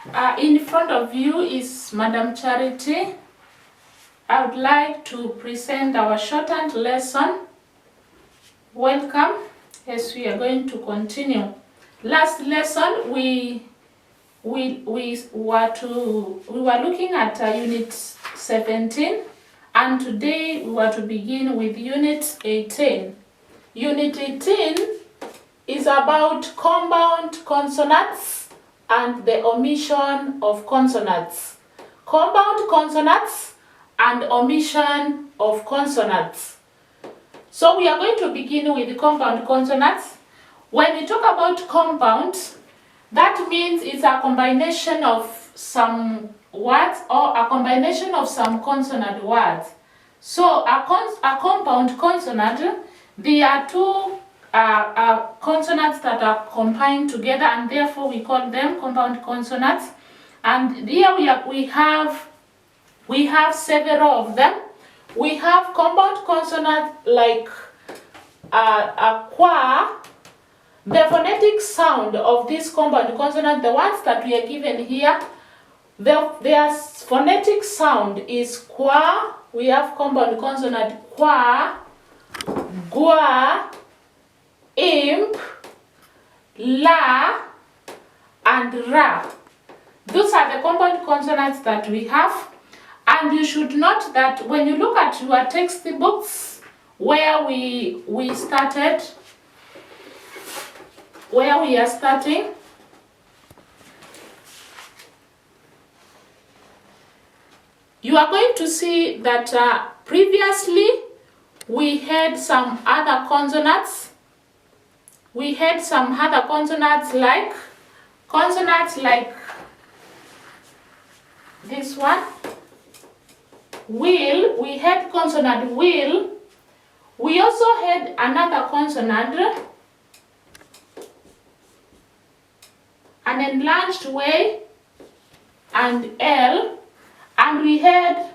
In front of you is Madam Charity. I would like to present our shortened lesson. Welcome, as we are going to continue. Last lesson we were looking at Unit 17, and today we were to begin with Unit 18. Unit 18 is about compound consonants and the omission of consonants. Compound consonants and omission of consonants. So we are going to begin with the compound consonants. When we talk about compound, that means it's a combination of some words or a combination of some consonant words. So a compound consonant, there are two consonants that are combined together, and therefore we call them compound consonants. And here we have several of them. We have compound consonants like a qua. The phonetic sound of this compound consonant, the ones that we are given here, their phonetic sound is qua. We have compound consonant qua, gua, imp, la, and ra. Those are the compound consonants that we have. And you should note that when you look at your textbooks where we are starting, you are going to see that previously we had some other consonants. We had some other consonants like this one, will. We had consonant will. We also had another consonant, an enlarged way, and L, and we had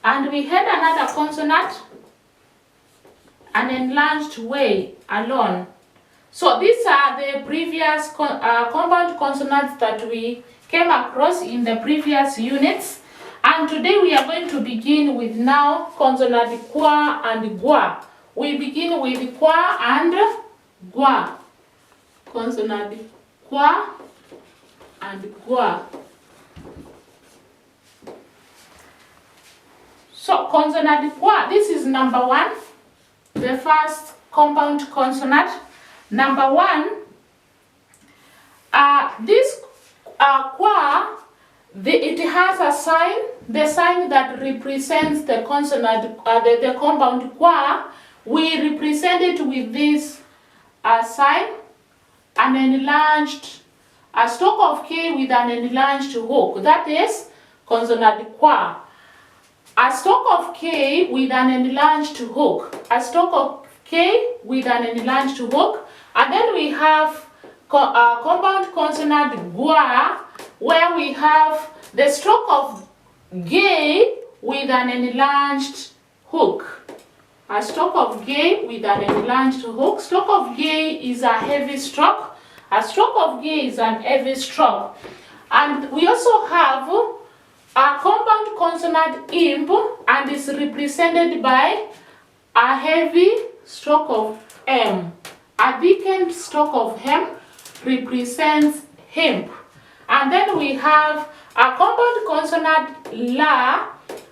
another consonant, an enlarged way alone. So these are the previous compound consonants that we came across in the previous units. And today we are going to begin with now consonant qua and gua. We begin with qua and gua. Consonant qua and gua. So consonant qua, this is number one, the first compound consonant. Number one, this qua, it has a sign, the sign that represents the consonant, the compound qua. We represent it with this sign, an enlarged, a stroke of K with an enlarged hook. That is consonant qua. A stroke of K with an enlarged hook. A stroke of K with an enlarged hook. And then we have compound consonant gua, where we have the stroke of G with an enlarged hook. A stroke of G with an enlarged hook. Stroke of G is a heavy stroke. A stroke of G is an heavy stroke. And we also have a compound consonant imp, and is represented by a heavy stroke of M. A thickened stroke of M represents hemp. And then we have a compound consonant la,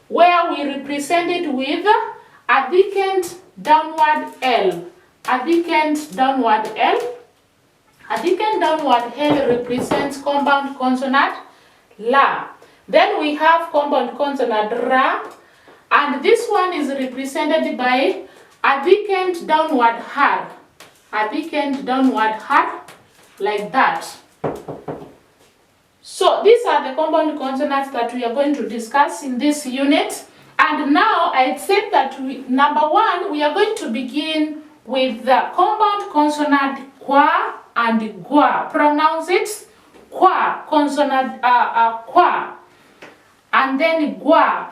where we represent it with a thickened downward L. A thickened downward L. A thickened downward L represents compound consonant la. Then we have compound consonant ra, and this one is represented by a thickened downward har. A thickened downward har, like that. So these are the compound consonants that we are going to discuss in this unit. And now I said that number one, we are going to begin with the compound consonant qua and gua. Pronounce it qua, consonant qua, and then gua.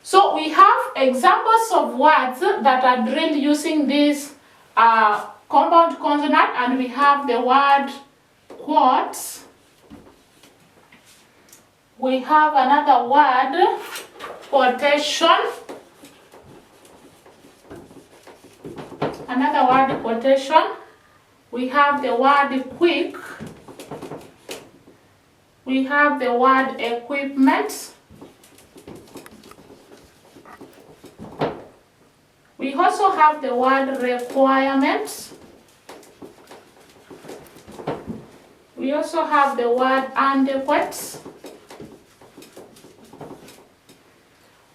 So we have examples of words that are drilled using this compound consonant, and we have the word quartz, We have another word, quotation. Another word, quotation. We have the word quick. We have the word equipment. We also have the word requirement. We also have the word adequate.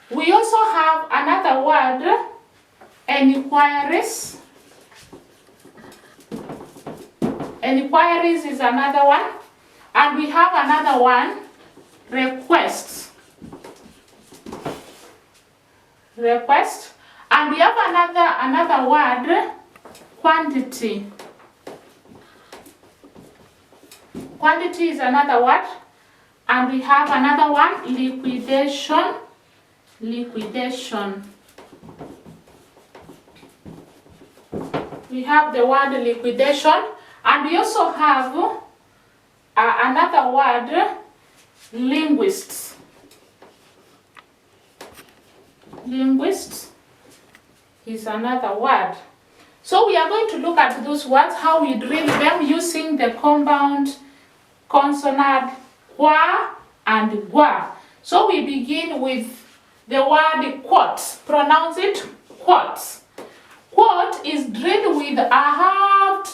We also have another word, enquiries. Enquiries is another one. And we have another one, requests. Request. And we have another word, quantity. Quantity is another word. And we have another one, liquidation. Liquidation. We have the word liquidation. And we also have another word, linguists. Linguists is another word. So we are going to look at those words, how we drill them using the compound consonant qua and gua. So we begin with the word quote. Pronounce it quote. Quote is drilled with a halved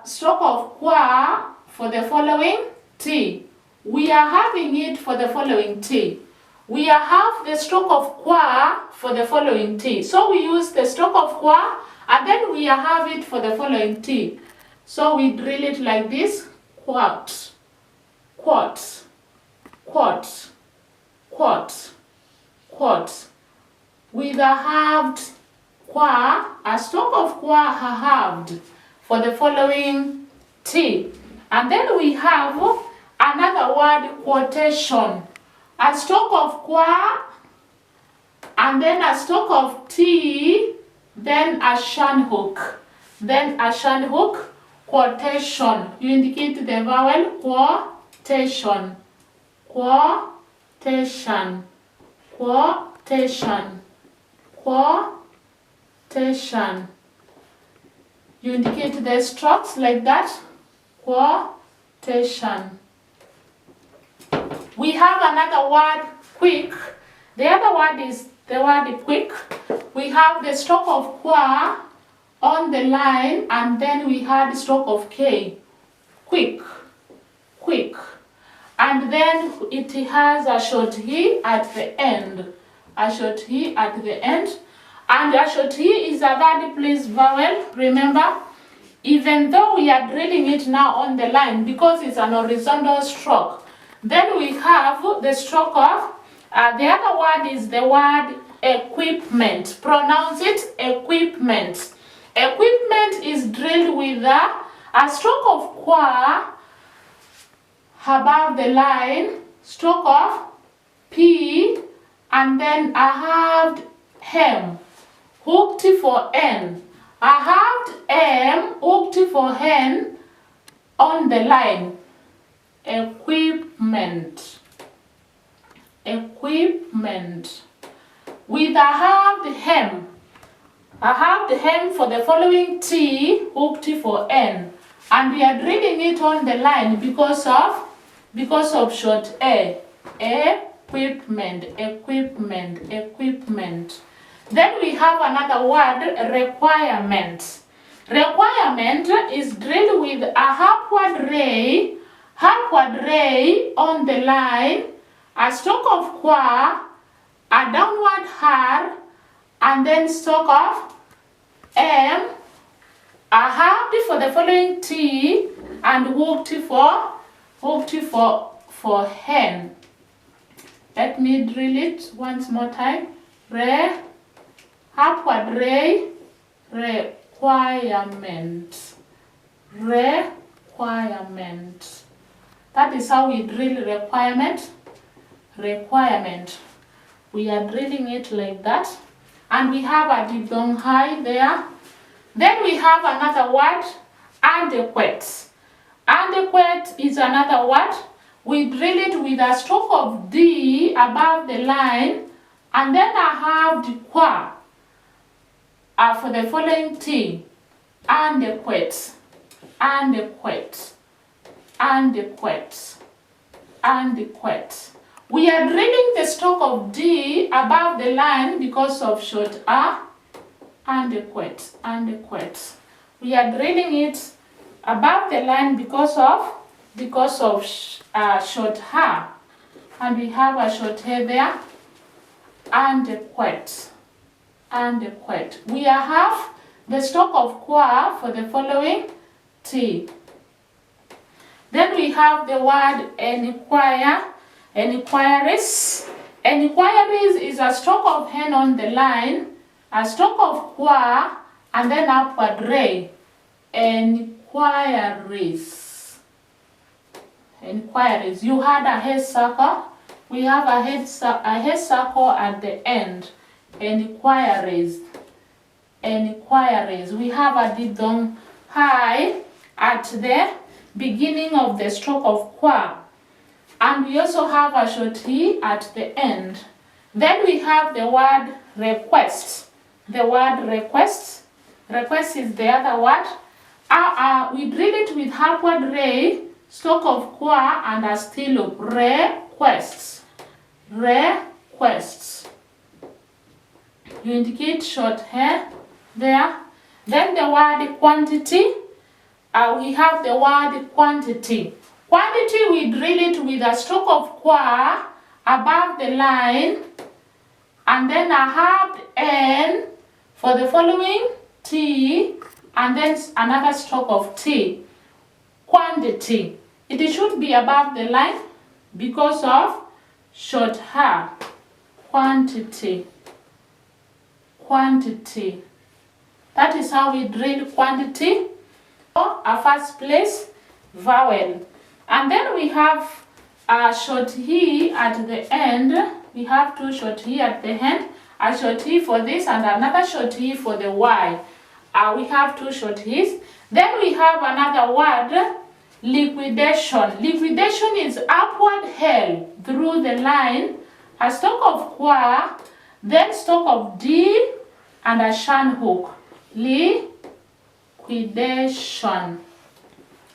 stroke of qua for the following T. We are having it for the following T. We have the stroke of qua for the following T. So we use the stroke of qua and then we have it for the following T. So we drill it like this. Quote, quote, quote, quote, quote. With a halved qua, a stroke of qua halved for the following T. And then we have another word, quotation. A stroke of qua, and then a stroke of T, then a shan hook. Then a shan hook, quotation. You indicate the vowel, quotation. Quotation. Quotation. Quotation. You indicate the strokes like that. Quotation. We have another word, quick. The other word is the word quick. We have the stroke of qua on the line and then we had the stroke of K. Quick. Quick. And then it has a short he at the end. A short he at the end. And a short he is a third place vowel. Remember, even though we are drilling it now on the line because it's an horizontal stroke, then we have the stroke of, the other word is the word equipment. Pronounce it equipment. Equipment is drilled with a stroke of qua above the line, stroke of P, and then a halved hem, hooked for N. A halved M, hooked for hen on the line. Equipment. Equipment. With a halved hem. A halved hem for the following T, hooked for N. And we are drilling it on the line because of short A. Equipment, equipment, equipment. Then we have another word, requirement. Requirement is drilled with a upward ray on the line, a stroke of qua, a downward R, and then stroke of M, a halved for the following T, and hooked for hen. Let me drill it once more time. Upward ray, requirement. Requirement. That is how we drill requirement. Requirement. We are drilling it like that. And we have a diphthong high there. Then we have another word, adequate. Adequate is another word. we drill it with a stroke of D above the line, and then I have the qua for the following T, and the quet, and the quet, and the quet, and the quet. We are drilling the stroke of D above the line because of short A, and the quet, and the quet. We are drilling it above the line because of short H, and we have a short H there, and the quet, and the quet. We have the stroke of qua for the following T. Then we have the word enquire, enquiries. Enquiries is a stroke of hen on the line, a stroke of qua, and then upward ray. Enquiries. Enquiries. You had a head circle. We have a head circle at the end. Enquiries. Enquiries. We have a diphthong high at the beginning of the stroke of qua. And we also have a short E at the end. Then we have the word request. The word request. Request is the other word. We drill it with upward ray, stroke of qua, and a still loop. Requests. Requests. You indicate short hair there. Then the word quantity. We have the word quantity. Quantity, we drill it with a stroke of qua above the line, and then a halved N for the following T, and then another stroke of T. Quantity. It should be above the line because of short H. Quantity. Quantity. That is how we drill quantity. A first place vowel. And then we have a short E at the end. We have two short E at the end. A short E for this and another short E for the Y. We have two short E's. Then we have another word, liquidation. Liquidation is upward held through the line, a stroke of qua, then stroke of D, and a shan hook. Liquidation.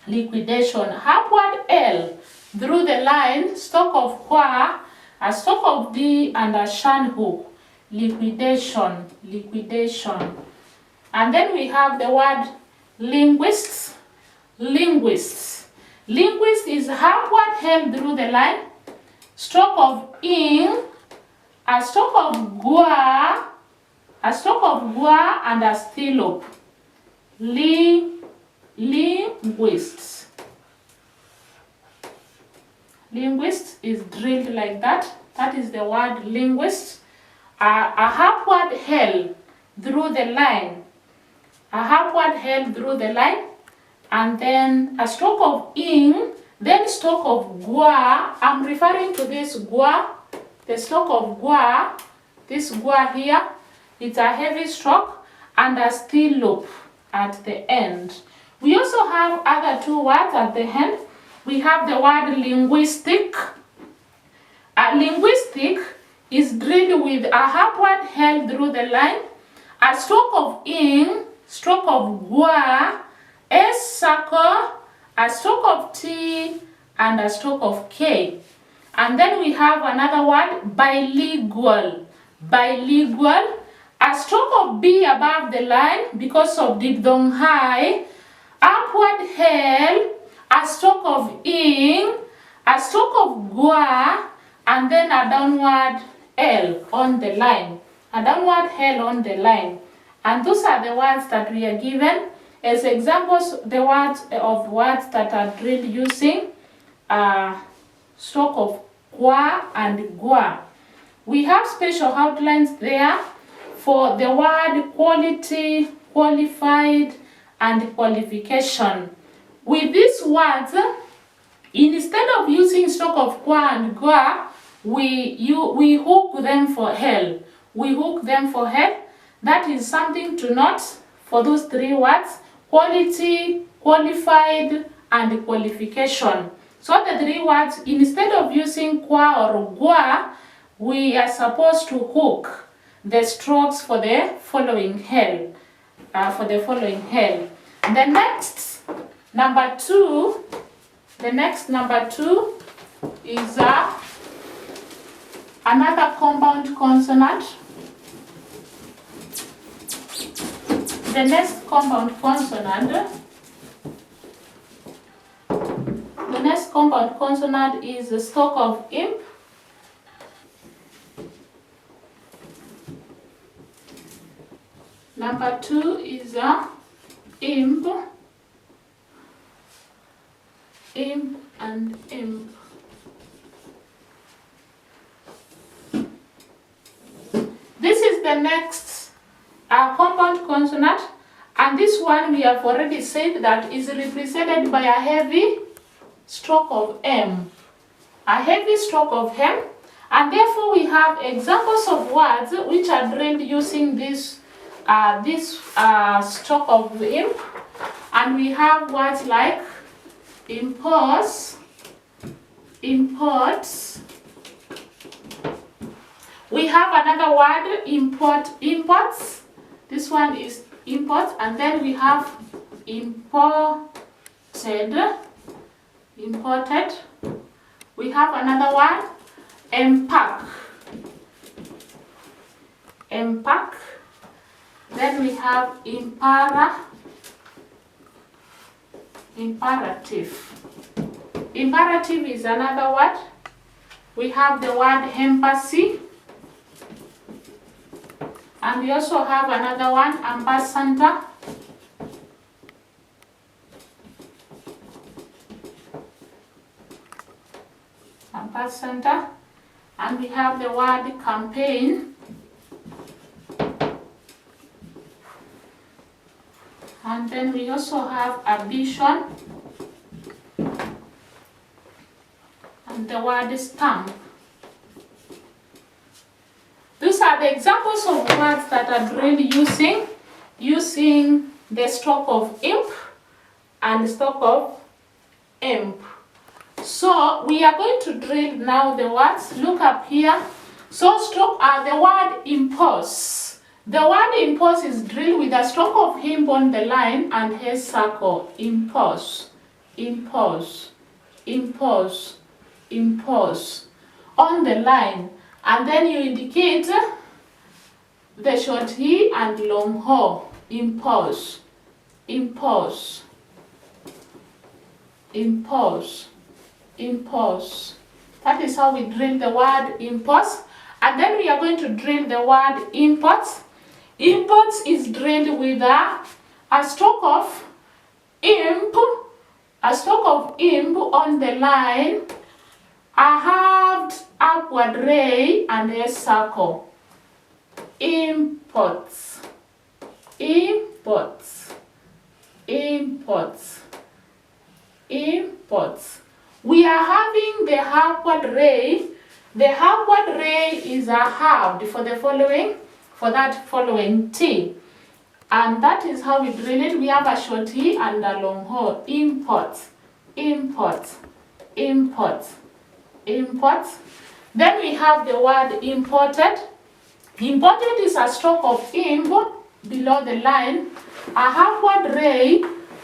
Liquidation. Upward L through the line, stroke of qua, a stroke of D, and a shan hook. Liquidation. Liquidation. And then we have the word linguists. Linguists. Linguist is upward held through the line, stroke of ing, a stroke of gua, and a still loop. Linguists. Linguist is drilled like that. That is the word linguist. A upward held through the line. A upward held through the line, and then a stroke of ing, then stroke of gua. I'm referring to this gua, the stroke of gua, this gua here. It's a heavy stroke and a still loop at the end. We also have other two words at the end. We have the word linguistic. Linguistic is drilled with a upward held through the line, a stroke of ing, stroke of gua, S circle, a stroke of T, and a stroke of K. And then we have another word, bilingual. Bilingual, a stroke of B above the line because of diphthong high, upward held, a stroke of ing, a stroke of gua, and then a downward L on the line. A downward L on the line. And those are the words that we are given as examples, the words that are drilled using stroke of qua and gua. We have special outlines there for the word quality, qualified, and qualification. With these words, instead of using stroke of qua and gua, we hook them for L. We hook them for L. That is something to note for those three words: quality, qualified, and qualification. So the three words, instead of using kwa or gwa, we are supposed to hook the strokes for the following hell. The next number two is another compound consonant. The next compound consonant is the stalk of imp. Number two is imp and imp. This is the next compound consonant, and this one we have already said that is represented by a heavy stroke of M. A heavy stroke of M, and therefore we have examples of words which are drilled using this stroke of imp, and we have words like impose, imports. We have another word, imports. This one is imports, and then we have imported. We have another one, empack. Then we have imperative. Imperative is another word. We have the word embassy. And we also have another one, ambassador. And we have the word campaign. And then we also have ambition. And the word stamp. These are the examples of words that are drilled using the stroke of imp and the stroke of imp. So we are going to drill now the words. Look up here. So stroke the word impose. The word impose is drilled with a stroke of imp on the line and a circle. Impose, impose, impose, impose on the line. And then you indicate the short E and long O. Impose, impose, impose, impose. That is how we drill the word impose. And then we are going to drill the word imports. Imports is drilled with a stroke of imp on the line, a halved upward ray and a circle. Imports, imports, imports, imports. We are having the upward ray. The upward ray is a halved for that following T. And that is how we drill it. We have a short E and a long O. Imports, imports, imports, imports. Then we have the word imported. Imported is a stroke of imp below the line, a upward ray,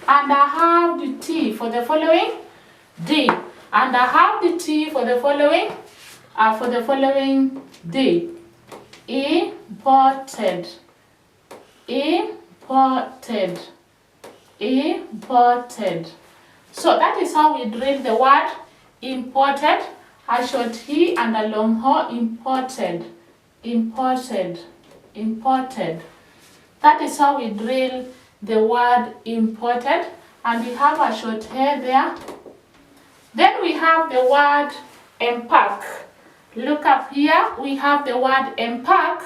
and a halved T for the following D, and a halved T for the following D. Imported, imported, imported. So that is how we drill the word imported, a short E and a long O. Imported, imported, imported. That is how we drill the word imported, and we have a short A there. Then we have the word empack. Look up here, we have the word empack.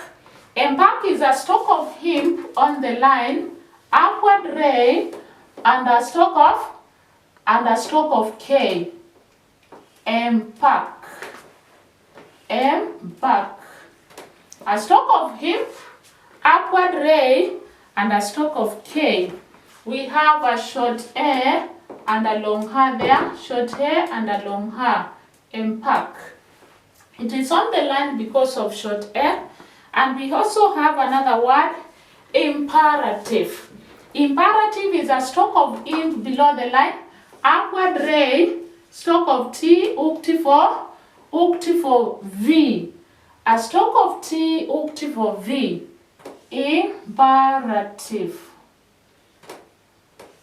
Empack is a stroke of imp on the line, upward ray, and a stroke of K. Empack, empack. A stroke of imp, upward ray, and a stroke of K. We have a short A and a long hair there, short hair and a long hair, empack. It is on the line because of short hair. And we also have another word, imperative. Imperative is a stroke of imp below the line, upward ray, stroke of T, ukti for V. A stroke of T, ukti for V. Imperative.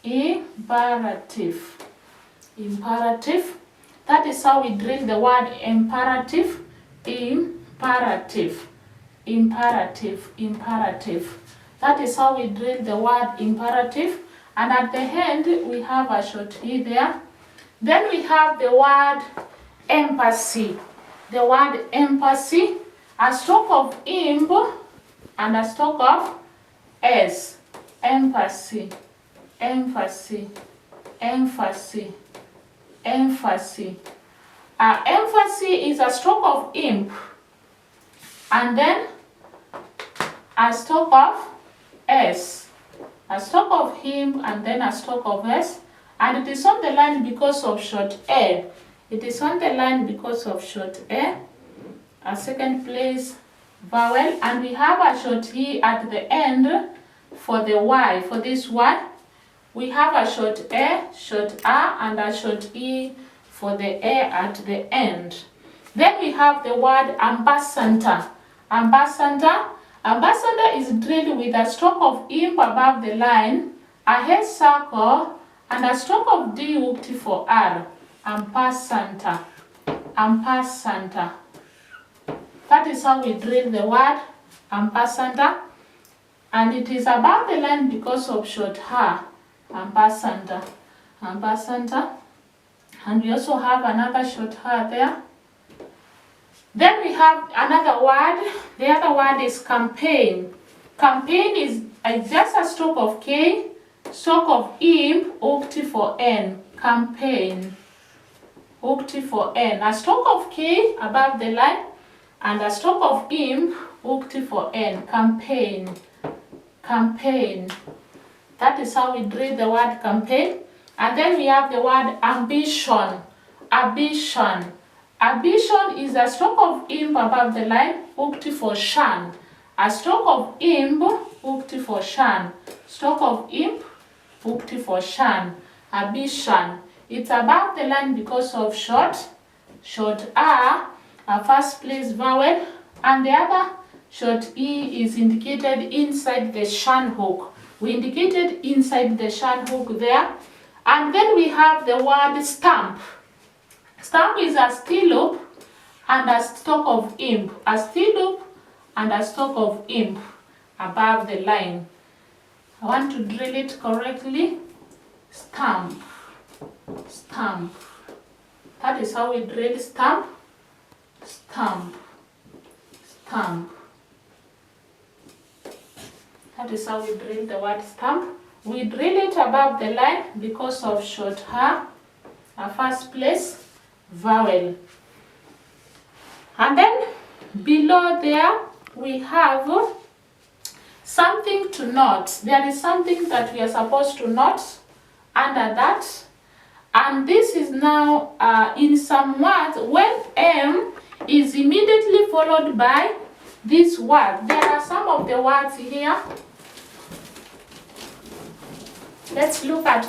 Imperative. Imperative. That is how we drill the word imperative. Imperative. Imperative. Imperative. That is how we drill the word imperative. And at the end, we have a short E there. Then we have the word empathy. The word empathy, a stroke of imp and a stroke of S. Empathy. Empathy. Empathy. Empathy. Empathy is a stroke of imp and then a stroke of S. A stroke of him and then a stroke of S. And it is on the line because of short A. It is on the line because of short A. A second place vowel. And we have a short E at the end for the Y. For this word, we have a short A, short A, and a short E for the A at the end. Then we have the word ambassador. Ambassador. Ambassador is drilled with a stroke of imp above the line, a head circle, and a stroke of D ukti for R. Ambassador. Ambassador. That is how we drill the word ambassador. And it is above the line because of short H. Ambassador. Ambassador. And we also have another short H there. Then we have another word. The other word is campaign. Campaign is just a stroke of K, stroke of imp, ukti for N. Campaign. Ukti for N. A stroke of K above the line and a stroke of imp, ukti for N. Campaign. Campaign. That is how we drill the word campaign. And then we have the word ambition. Ambition. Ambition is a stroke of imp above the line, ukti for shan. A stroke of imp, ukti for shan. Stroke of imp, ukti for shan. Ambition. It's above the line because of short A, a first place vowel, and the other short E is indicated inside the shan hook. We indicated inside the shan hook there. And then we have the word stamp. Stamp is a steel loop and a stroke of imp. A steel loop and a stroke of imp above the line. I want to drill it correctly. Stamp. Stamp. That is how we drill stamp. Stamp. Stamp. That is how we drill the word stamp. We drill it above the line because of short H, a first place vowel. And then below there we have something to note. There is something that we are supposed to note under that. And this is now in some words when M is immediately followed by this word. There are some of the words here. Let's look at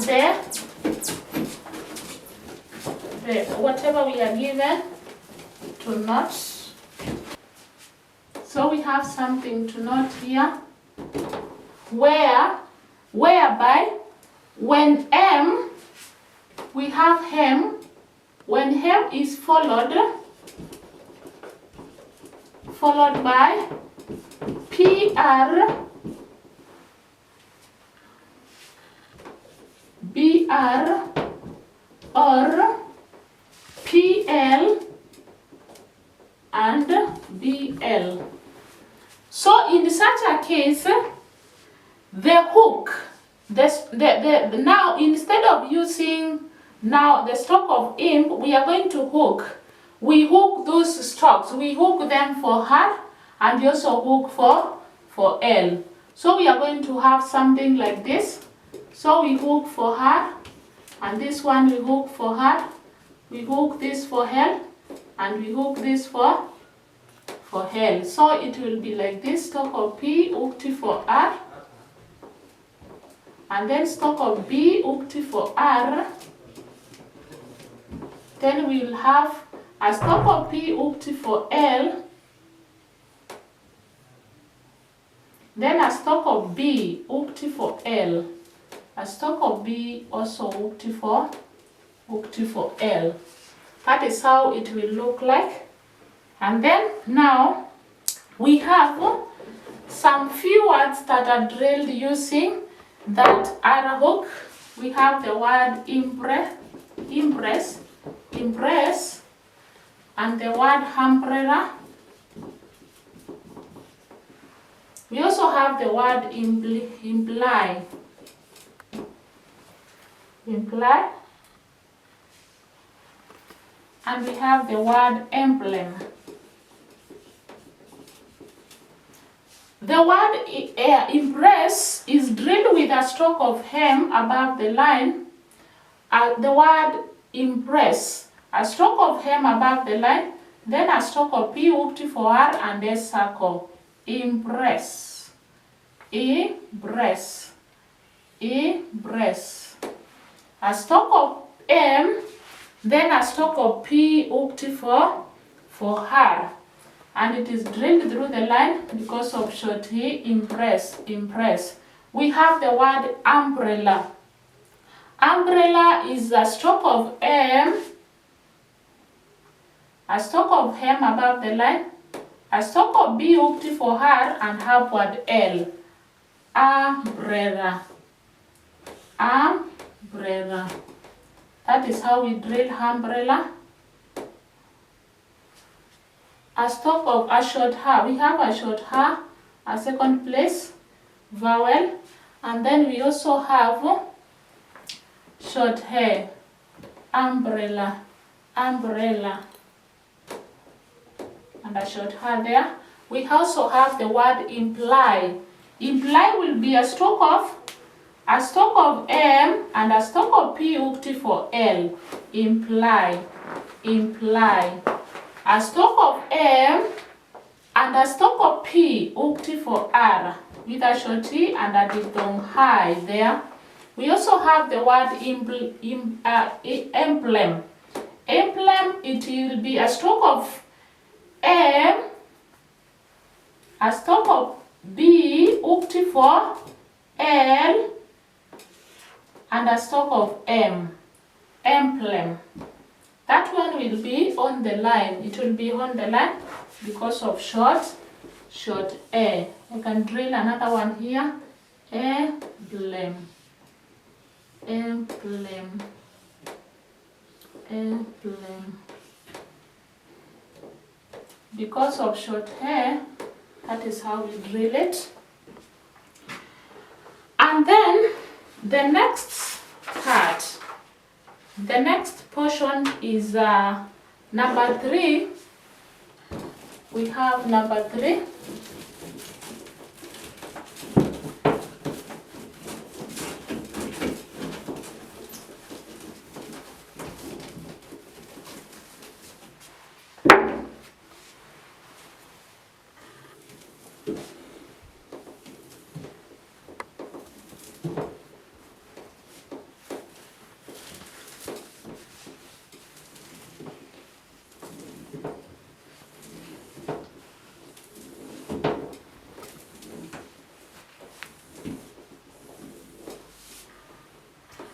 whatever we are given to note. So we have something to note here, whereby when M, we have hem, when hem is followed by PR, BR, or PL and BL. So in such a case, the hook, now instead of using now the stroke of imp, we are going to hook. We hook those strokes. We hook them for her and we also hook for L. So we are going to have something like this. So we hook for her and this one we hook for her, we hook this for L, and we hook this for L. So it will be like this: stalk of P hooked for R, and then stalk of B hooked for R. Then we will have a stalk of P hooked for L, then a stalk of B hooked for L, a stalk of B also hooked for L. That is how it will look like. And then now we have some few words that are drilled using that arrow hook. We have the word impress, and the word umbrella. We also have the word imply, and we have the word emblem. The word impress is drilled with a stroke of hem above the line. The word impress, a stroke of hem above the line, then a stroke of P hooked for R, and a circle. Impress, impress, impress. A stroke of M, then a stroke of P hooked for her, and it is drilled through the line because of short E, impress, impress. We have the word umbrella. Umbrella is a stroke of M, a stroke of hem above the line, a stroke of B hooked for her, and upward L. Umbrella, umbrella. That is how we drill umbrella. A stroke of a short H. We have a short H, a second place vowel, and then we also have short hair. Umbrella, umbrella, and a short H there. We also have the word imply. Imply will be a stroke of M and a stroke of P hooked for L. Imply, imply. A stroke of M and a stroke of P hooked for R with a short E and a diphthong high there. We also have the word emblem. Emblem, it will be a stroke of M, a stroke of B hooked for L, and a stroke of M. Emblem. That one will be on the line. It will be on the line because of short A. I can drill another one here. Emblem, emblem, emblem. Because of short hair, that is how we drill it. And then the next part, the next portion is number 3. We have number 3.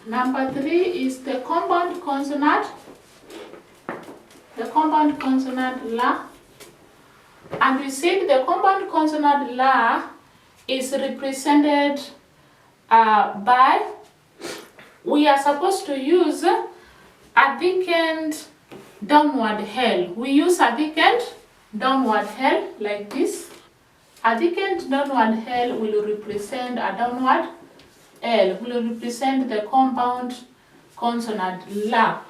Number 3 is the compound consonant. The compound consonant la. And we said the compound consonant la is represented by, we are supposed to use a thickened downward L. We use a thickened downward L like this. A thickened downward L will represent a downward L, will represent the compound consonant la.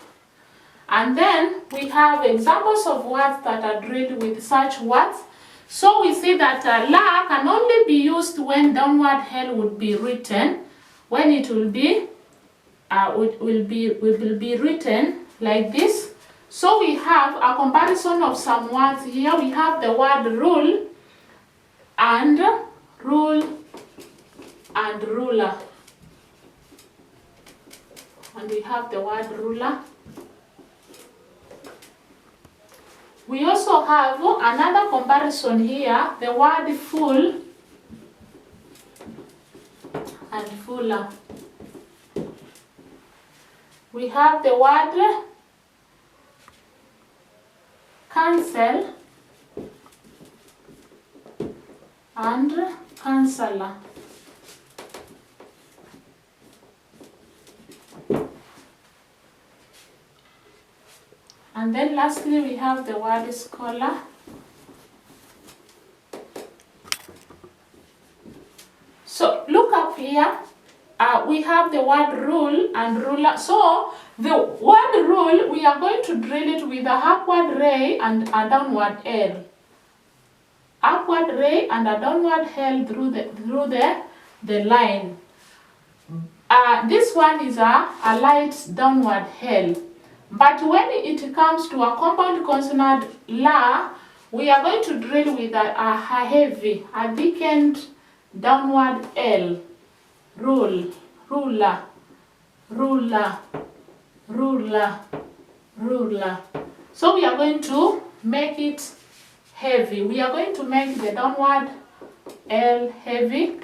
And then we have examples of words that are drilled with such words. So we see that la can only be used when downward L would be written, when it will be will be written like this. So we have a comparison of some words here. We have the word rule and ruler. And we have the word ruler. We also have another comparison here, the word full and fuller. We have the word cancel and counselor. And then lastly we have the word scholar. So look up here, we have the word rule and ruler. So the word rule, we are going to drill it with a upward ray and a downward L. Upward ray and a downward L through the line. This one is a light downward L. But when it comes to a compound consonant la, we are going to drill with a heavy, a thickened downward L. Rule, ruler, ruler, ruler, ruler. So we are going to make it heavy. We are going to make the downward L heavy.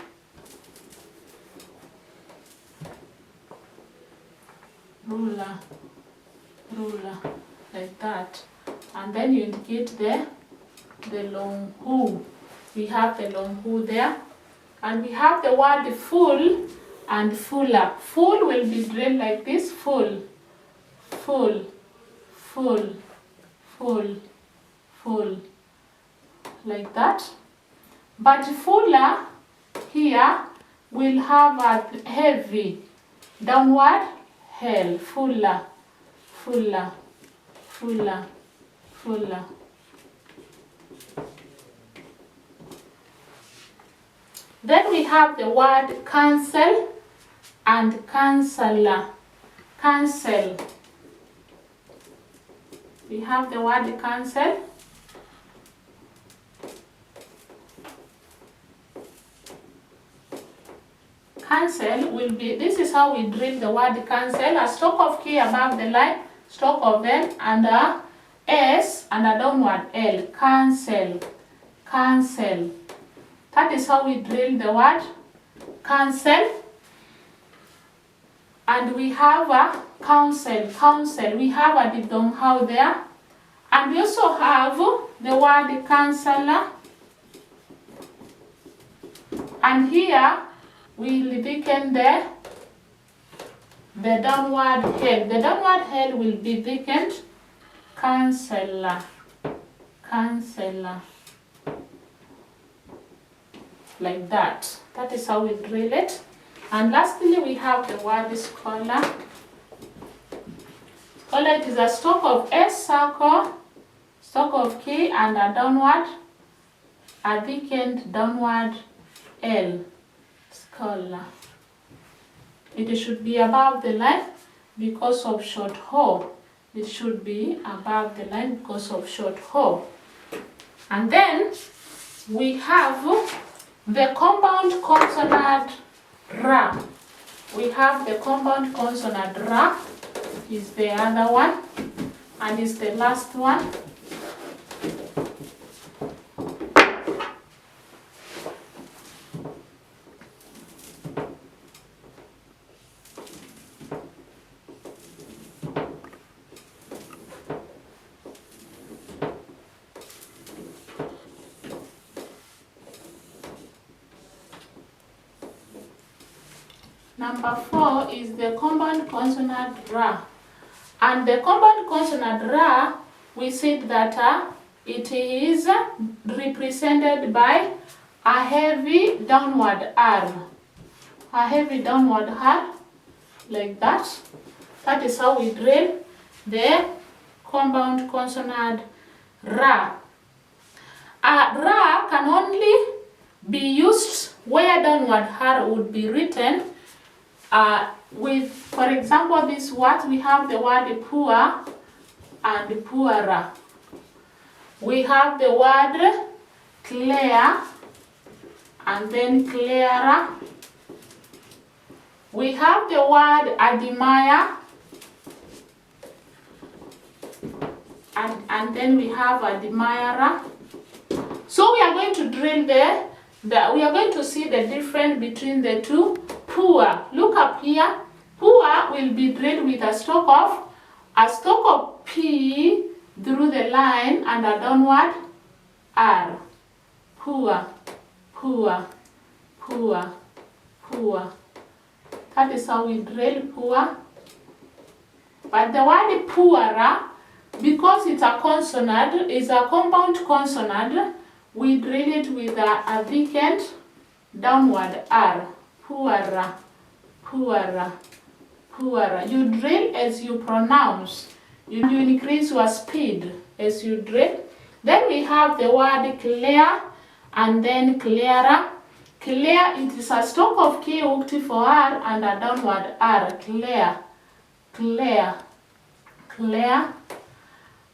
Ruler, ruler, like that. And then you indicate the long who. We have the long who there. And we have the word full and fuller. Full will be drilled like this. Full, full, full, full, full, like that. But fuller here will have a heavy downward L. Fuller, fuller, fuller, fuller. Then we have the word cancel and counselor. Cancel. We have the word cancel. Cancel will be, this is how we drill the word cancel. A stroke of key above the line, stroke of L, and a S and a downward L. Cancel. Cancel. That is how we drill the word cancel. And we have a counsel. Counsel. We have a diphthong how there. And we also have the word counselor. And here we will thicken the downward L. The downward L will be thickened. Counselor. Counselor. Like that. That is how we drill it. And lastly we have the word scholar. Scholar, it is a stroke of S circle, stroke of K, and a downward, a thickened downward L. Scholar. It should be above the line because of short ho. It should be above the line because of short ho. And then we have the compound consonant ra. We have the compound consonant ra, is the other one, and is the last one. Number 4 is the compound consonant ra. And the compound consonant ra, we said that it is represented by a heavy downward R. A heavy downward R, like that. That is how we drill the compound consonant ra. Ra can only be used where downward R would be written With, for example, this word, we have the word poor and poorer. We have the word clear and then clearer. We have the word admire and then we have admirer. So we are going to drill there. We are going to see the difference between the two. Poor, look up here. Poor will be drilled with a stroke of P through the line and a downward R. Poor, poor, poor, poor. That is how we drill poor. But the word poorer, because it's a consonant, is a compound consonant, we drill it with a thickened downward R. Poorer, poorer, poorer. You drill as you pronounce. You increase your speed as you drill. Then we have the word clear and then clearer. Clear, it is a stroke of K hooked for R and a downward R. Clear, clear, clear.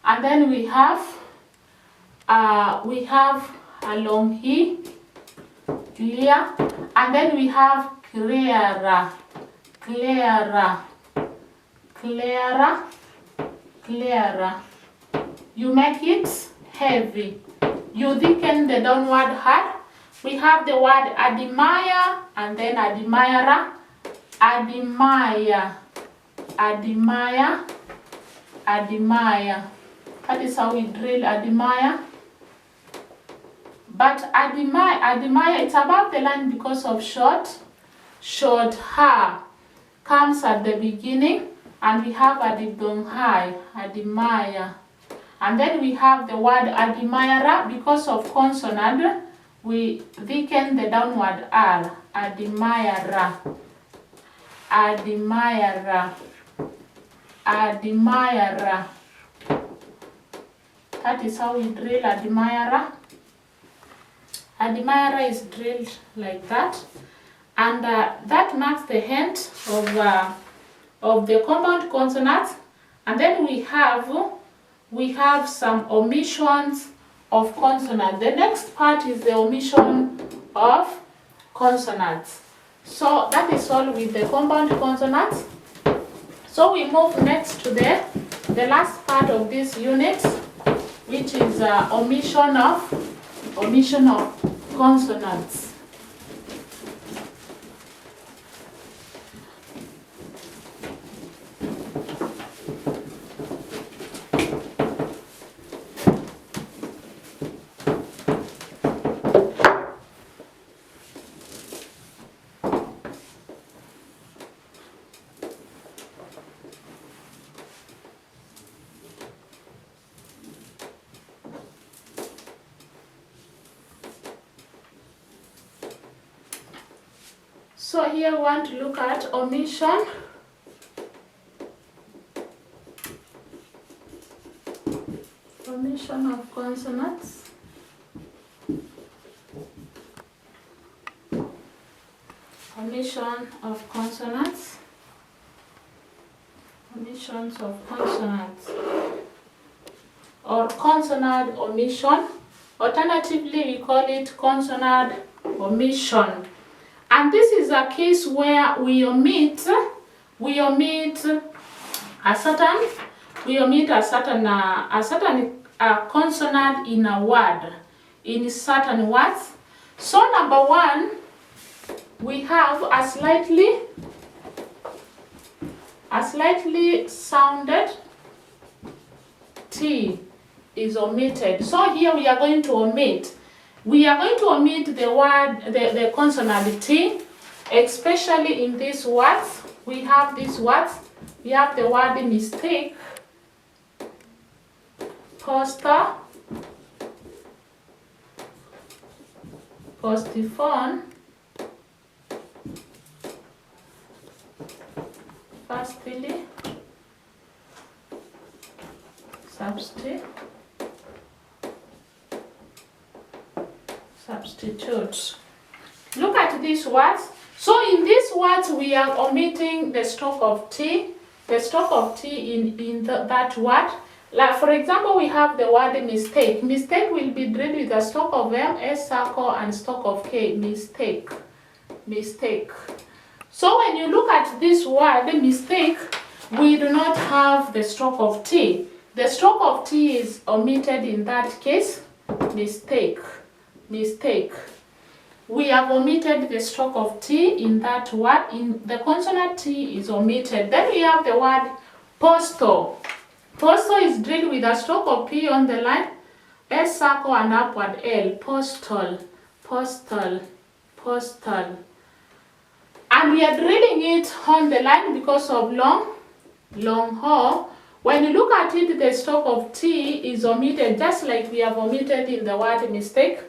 And then we have a long E, clear. And then we have clearer, clearer, clearer, clearer. You make it heavy. You thicken the downward R. We have the word admire and then admirer. Admire, admire, admire. That is how we drill admire. But admire, it's above the line because of short. Short ha comes at the beginning, and we have a diphthong high, admire. And then we have the word admirer. Because of consonant, we thicken the downward R. Admirer, admirer, admirer. That is how we drill admirer. Admirer is drilled like that, and that marks the end of the compound consonants. And then we have some omissions of consonants. The next part is the omission of consonants. So that is all with the compound consonants. So we move next to the last part of this unit, which is omission of consonants. So here we want to look at omission. Omission of consonants. Omission of consonants. Omissions of consonants. Or consonant omission. Alternatively, we call it consonant omission. And this is a case where we omit a certain consonant in a word, in certain words. So number one, we have a slightly sounded T is omitted. So here we are going to omit. We are going to omit the word, the consonant T, especially in these words. We have these words. We have the word mistake, poster, postiphone, fastly, substitutes. Look at these words. So in these words, we are omitting the stroke of T. The stroke of T in that word. Like for example, we have the word mistake. Mistake will be drilled with a stroke of M, S circle, and stroke of K. Mistake. Mistake. So when you look at this word mistake, we do not have the stroke of T. The stroke of T is omitted in that case. Mistake. Mistake. We have omitted the stroke of T in that word. In the consonant T is omitted. Then we have the word postal. Postal is drilled with a stroke of P on the line, S circle and upward L. Postal. Postal. Postal. And we are drilling it on the line because of long haul. When you look at it, the stroke of T is omitted, just like we have omitted in the word mistake.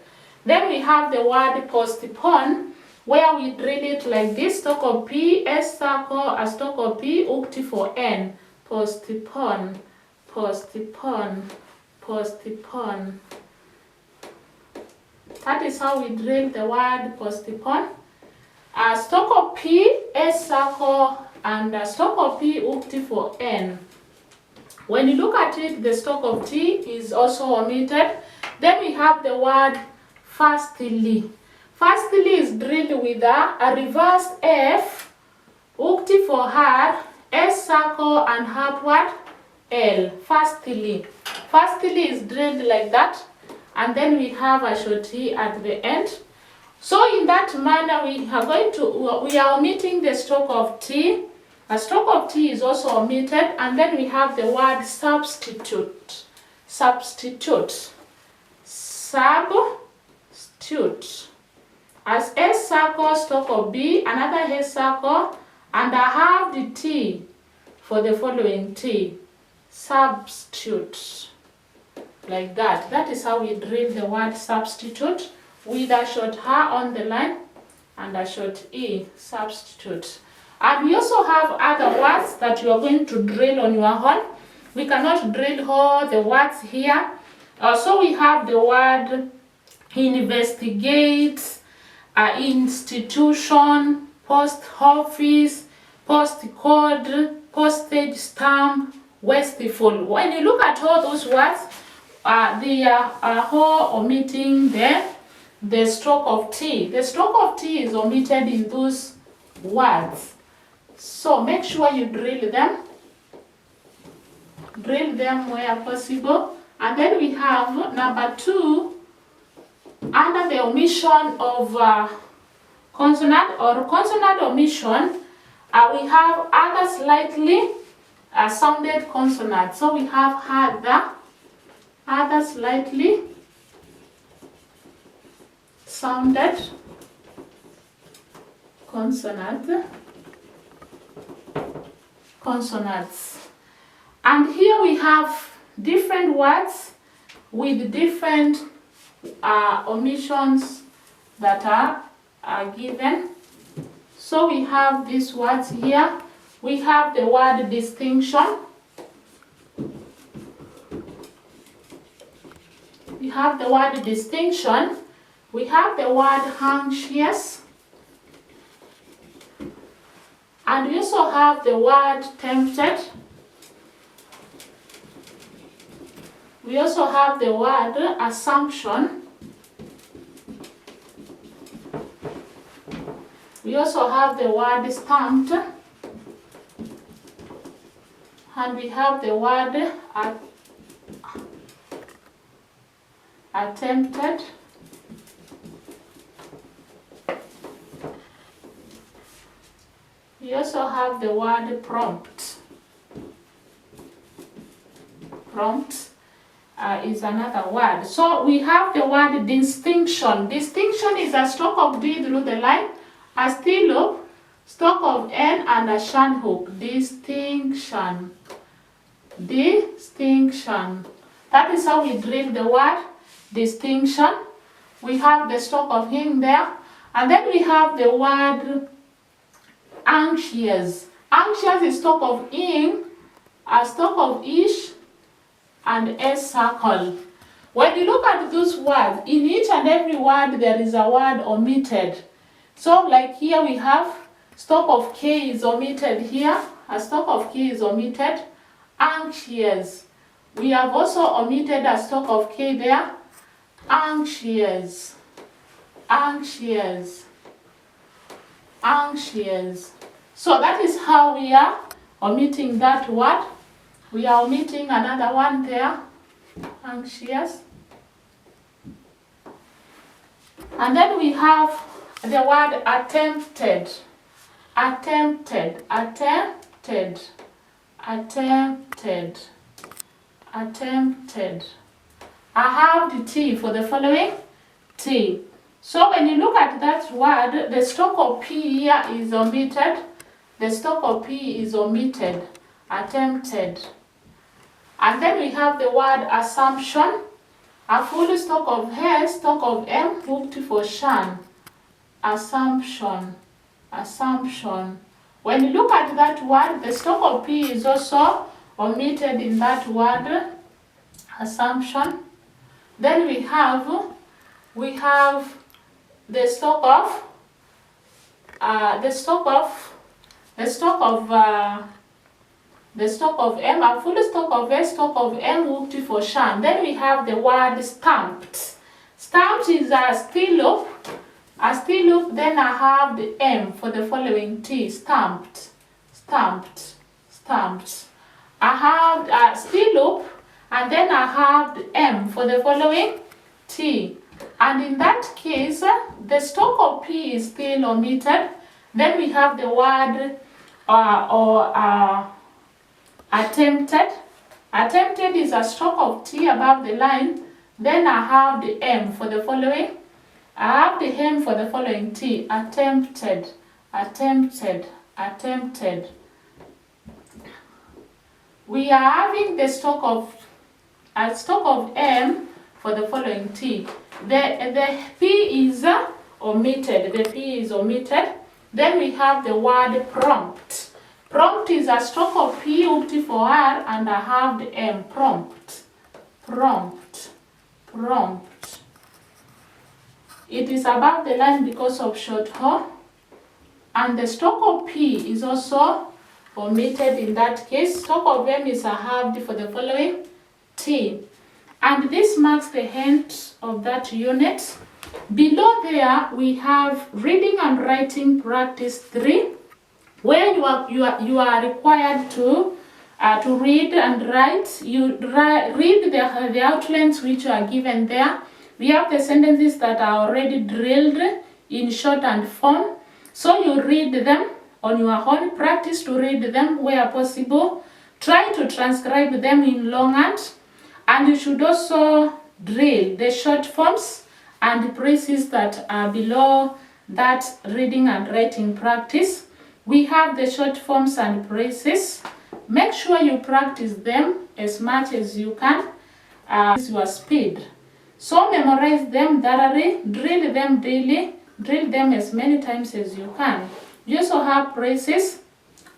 Then we have the word postpone, where we drill it like this, stroke of P, S circle, a stroke of P, ukti for N. Postpone, postpone, postpone. That is how we drill the word postpone. A stroke of P, S circle, and a stroke of P, ukti for N. When you look at it, the stroke of T is also omitted. Then we have the word fastly. Fastly is drilled with a reversed F, ukti for her, S circle, and upward L. Fastly. Fastly is drilled like that. And then we have a short E at the end. So in that manner, we are omitting the stroke of T. A stroke of T is also omitted, and then we have the word substitute. Substitute. Substitute. As S circle, stroke of B, another S circle, and I have the T for the following T. Substitute. Like that. That is how we drill the word substitute, with a short H on the line and a short E. Substitute. And we also have other words that you are going to drill on your own. We cannot drill all the words here. So we have the word investigate, institution, post office, postcode, postage stamp, wasteful. When you look at all those words, they are all omitting the stroke of T. The stroke of T is omitted in those words. So make sure you drill them. Drill them where possible. And then we have number 2, under the omission of consonant or consonant omission, we have other slightly sounded consonants. So we have other slightly sounded consonants. And here we have different words with different omissions that are given. So we have these words here. We have the word distinction. We have the word distinction. We have the word anxious. And we also have the word tempted. We also have the word assumption. We also have the word stamped. And we have the word attempted. We also have the word prompt. Prompt is another word. So we have the word distinction. Distinction is a stroke of D through the line, a steel loop, stroke of N, and a shan hook. Distinction. Distinction. That is how we drill the word distinction. We have the stroke of him there. And then we have the word anxious. Anxious is stroke of in, a stroke of ish, and S circle. When you look at those words, in each and every word there is a word omitted. So like here we have stop of K is omitted here. A stop of K is omitted. Anxious. We have also omitted a stop of K there. Anxious. Anxious. Anxious. So that is how we are omitting that word. We are omitting another one there. Anxious. And then we have the word attempted. Attempted. Attempted. Attempted. Attempted. I have the T for the following. T. So when you look at that word, the stop of P here is omitted. The stop of P is omitted. Attempted. And then we have the word assumption. A full stop of S, stop of M, hooked for shan. Assumption. Assumption. When you look at that word, the stop of P is also omitted in that word. Assumption. Then we have the stop of M, a full stop of S, stop of M, hooked for shan. Then we have the word stamped. Stamped is a still loop. A still loop, then I have the M for the following T. Stamped. Stamped. Stamped. I have a still loop, and then I have the M for the following T. And in that case, the stop of P is still omitted. Then we have the word attempted. Attempted is a stroke of T above the line. Then I have the M for the following. I have the M for the following T. Attempted. Attempted. Attempted. We are having the stroke of M for the following T. The P is omitted. The P is omitted. Then we have the word prompt. Prompt is a stroke of P hooked for R, and I have the M. Prompt. Prompt. Prompt. It is above the line because of short H. And the stroke of P is also omitted in that case. Stroke of M is a halved for the following T. And this marks the end of that unit. Below there we have reading and writing practice 3, where you are required to read and write. You read the outlines which are given there. We have the sentences that are already drilled in shorthand form. So you read them on your own. Practice to read them where possible. Try to transcribe them in longhand. And you should also drill the short forms and the phrases that are below that reading and writing practice. We have the short forms and phrases. Make sure you practice them as much as you can. Your speed. So memorize them thoroughly, drill them daily, drill them as many times as you can. We also have phrases,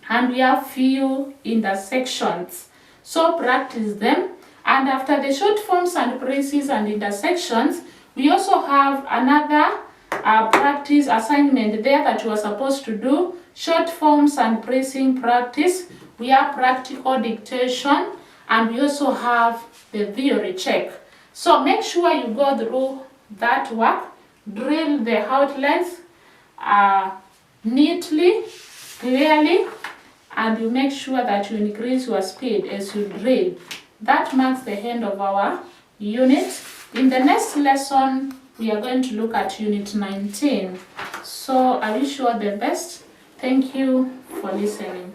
and we have few intersections. So practice them. And after the short forms and phrases and intersections, we also have another practice assignment there that you are supposed to do. Short forms and phrasing practice. We have practical dictation, and we also have the theory check. So make sure you go through that work, drill the outlines neatly, clearly, and you make sure that you increase your speed as you drill. That marks the end of our unit. In the next lesson, we are going to look at Unit 19. So I wish you all the best. Thank you for listening.